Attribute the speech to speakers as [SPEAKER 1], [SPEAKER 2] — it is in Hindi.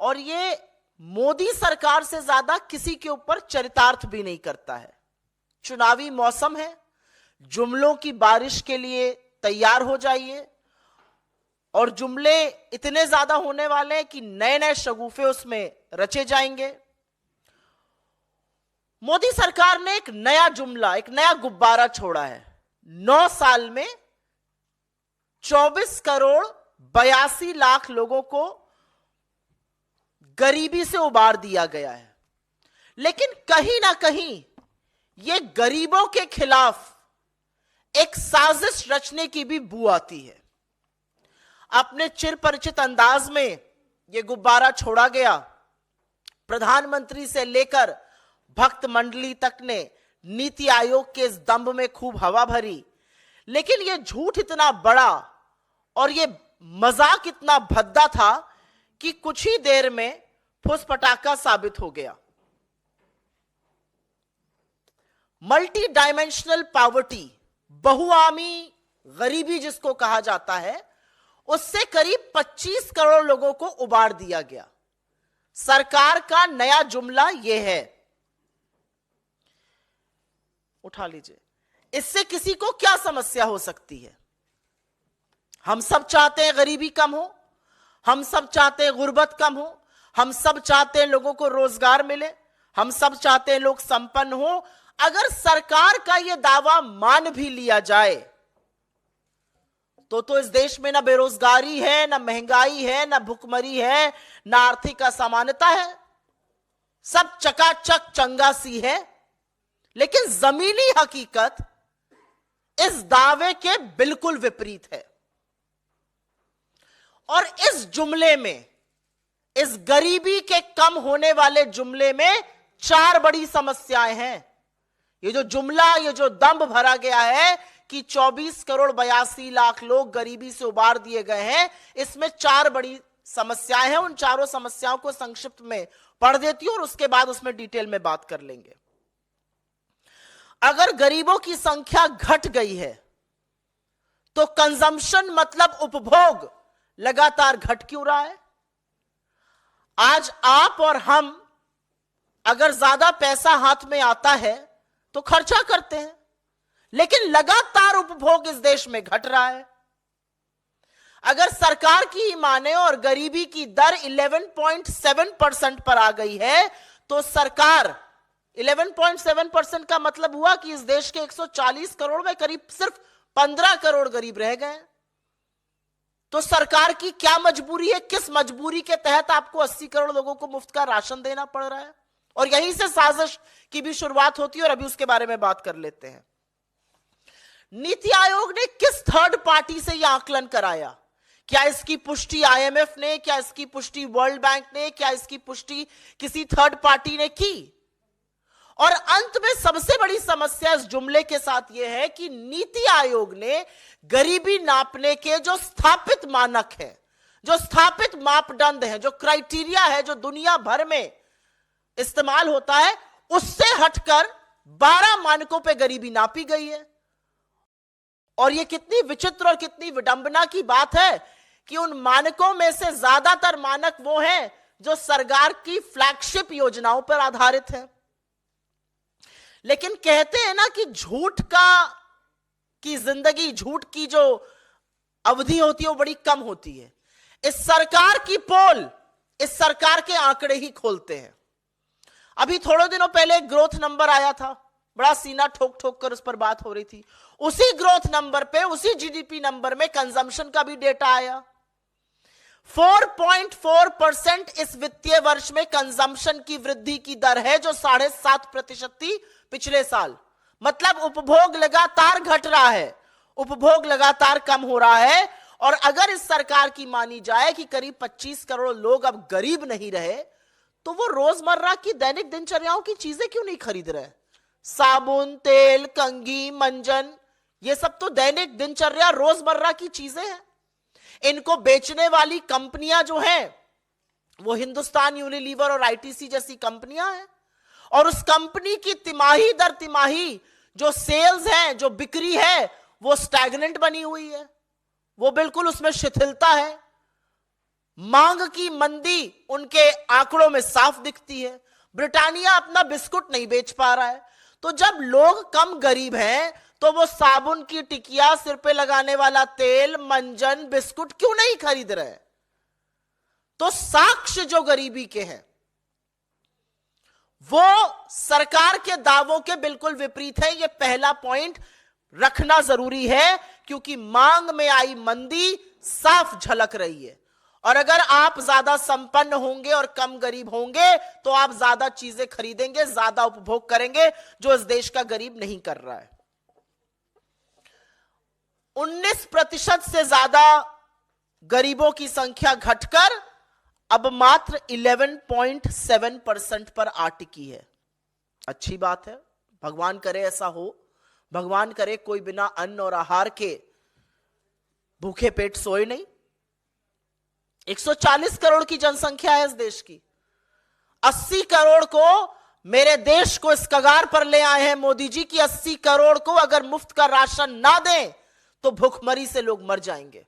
[SPEAKER 1] और ये मोदी सरकार से ज्यादा किसी के ऊपर चरितार्थ भी नहीं करता है। चुनावी मौसम है, जुमलों की बारिश के लिए तैयार हो जाइए, और जुमले इतने ज्यादा होने वाले हैं कि नए नए शगुफे उसमें रचे जाएंगे। मोदी सरकार ने एक नया जुमला, एक नया गुब्बारा छोड़ा है। 9 साल में 24 करोड़ 82 लाख लोगों को गरीबी से उबार दिया गया है। लेकिन कहीं ना कहीं यह गरीबों के खिलाफ एक साजिश रचने की भी बू आती है। अपने चिर परिचित अंदाज में यह गुब्बारा छोड़ा गया। प्रधानमंत्री से लेकर भक्त मंडली तक ने नीति आयोग के इस दंभ में खूब हवा भरी, लेकिन यह झूठ इतना बड़ा और यह मजाक इतना भद्दा था कि कुछ ही देर में फुस पटाखा साबित हो गया। मल्टी डायमेंशनल पॉवर्टी, बहुआमी गरीबी जिसको कहा जाता है, उससे करीब 25 करोड़ लोगों को उबार दिया गया। सरकार का नया जुमला यह है, उठा लीजिए, इससे किसी को क्या समस्या हो सकती है? हम सब चाहते हैं गरीबी कम हो, हम सब चाहते हैं गुर्बत कम हो, हम सब चाहते हैं लोगों को रोजगार मिले, हम सब चाहते हैं लोग संपन्न हो। अगर सरकार का यह दावा मान भी लिया जाए तो इस देश में ना बेरोजगारी है, ना महंगाई है, ना भुखमरी है, ना आर्थिक असमानता है, सब चकाचक चंगा सी है। लेकिन जमीनी हकीकत इस दावे के बिल्कुल विपरीत है। और इस जुमले में, इस गरीबी के कम होने वाले जुमले में 4 बड़ी समस्याएं हैं। ये जो जुमला, ये जो दंभ भरा गया है कि 24 करोड़ 82 लाख लोग गरीबी से उबार दिए गए हैं, इसमें 4 बड़ी समस्याएं हैं। उन चारों समस्याओं को संक्षिप्त में पढ़ देती हूं और उसके बाद उसमें डिटेल में बात कर लेंगे। अगर गरीबों की संख्या घट गई है तो कंजम्पशन मतलब उपभोग लगातार घट क्यों रहा है? आज आप और हम अगर ज्यादा पैसा हाथ में आता है तो खर्चा करते हैं, लेकिन लगातार उपभोग इस देश में घट रहा है। अगर सरकार की ही माने और गरीबी की दर 11.7% पर आ गई है तो सरकार 11.7% का मतलब हुआ कि इस देश के 140 करोड़ में करीब सिर्फ 15 करोड़ गरीब रह गए। तो सरकार की क्या मजबूरी है? किस मजबूरी के तहत आपको 80 करोड़ लोगों को मुफ्त का राशन देना पड़ रहा है? और यहीं से साजिश की भी शुरुआत होती है और अभी उसके बारे में बात कर लेते हैं। नीति आयोग ने किस थर्ड पार्टी से यह आकलन कराया? क्या इसकी पुष्टि आईएमएफ ने, क्या इसकी पुष्टि वर्ल्ड बैंक ने, क्या इसकी पुष्टि किसी थर्ड पार्टी ने की? और अंत में सबसे बड़ी समस्या इस जुमले के साथ यह है कि नीति आयोग ने गरीबी नापने के जो स्थापित मानक है, जो स्थापित मापदंड है, जो क्राइटेरिया है, जो दुनिया भर में इस्तेमाल होता है, उससे हटकर 12 मानकों पे गरीबी नापी गई है। और यह कितनी विचित्र और कितनी विडंबना की बात है कि उन मानकों में से ज्यादातर मानक वो हैं जो सरकार की फ्लैगशिप योजनाओं पर आधारित है। लेकिन कहते हैं ना कि झूठ की जिंदगी, झूठ की जो अवधि होती है वो बड़ी कम होती है। इस सरकार की पोल इस सरकार के आंकड़े ही खोलते हैं। अभी थोड़े दिनों पहले एक ग्रोथ नंबर आया था, बड़ा सीना ठोक ठोक कर उस पर बात हो रही थी। उसी ग्रोथ नंबर पे, उसी जीडीपी नंबर में कंजम्पशन का भी डेटा आया। 4.4% इस वित्तीय वर्ष में कंजम्पशन की वृद्धि की दर है, जो 7.5% थी पिछले साल। मतलब उपभोग लगातार घट रहा है, उपभोग लगातार कम हो रहा है। और अगर इस सरकार की मानी जाए कि करीब 25 करोड़ लोग अब गरीब नहीं रहे, तो वो रोजमर्रा की दैनिक दिनचर्याओं की चीजें क्यों नहीं खरीद रहे? साबुन, तेल, कंघी, मंजन, ये सब तो दैनिक दिनचर्या रोजमर्रा की चीजें हैं। इनको बेचने वाली कंपनियां जो हैं वो हिंदुस्तान यूनिलीवर और आईटीसी जैसी कंपनियां हैं। और उस कंपनी की तिमाही दर तिमाही जो सेल्स है, जो बिक्री है, वो स्टैग्नेंट बनी हुई है, वो बिल्कुल उसमें शिथिलता है। मांग की मंदी उनके आंकड़ों में साफ दिखती है। ब्रिटानिया अपना बिस्कुट नहीं बेच पा रहा है। तो जब लोग कम गरीब हैं तो वो साबुन की टिकिया, सिर पे लगाने वाला तेल, मंजन, बिस्कुट क्यों नहीं खरीद रहे? तो साक्ष्य जो गरीबी के हैं वो सरकार के दावों के बिल्कुल विपरीत है। यह पहला पॉइंट रखना जरूरी है, क्योंकि मांग में आई मंदी साफ झलक रही है। और अगर आप ज्यादा संपन्न होंगे और कम गरीब होंगे तो आप ज्यादा चीजें खरीदेंगे, ज्यादा उपभोग करेंगे, जो इस देश का गरीब नहीं कर रहा है। 19% से ज्यादा गरीबों की संख्या घटकर अब मात्र 11.7% पर आ टिकी है। अच्छी बात है, भगवान करे ऐसा हो। भगवान करे कोई बिना अन्न और आहार के भूखे पेट सोए नहीं। 140 करोड़ की जनसंख्या है इस देश की। 80 करोड़ को, मेरे देश को इस कगार पर ले आए हैं मोदी जी की 80 करोड़ को अगर मुफ्त का राशन ना दें तो भूखमरी से लोग मर जाएंगे।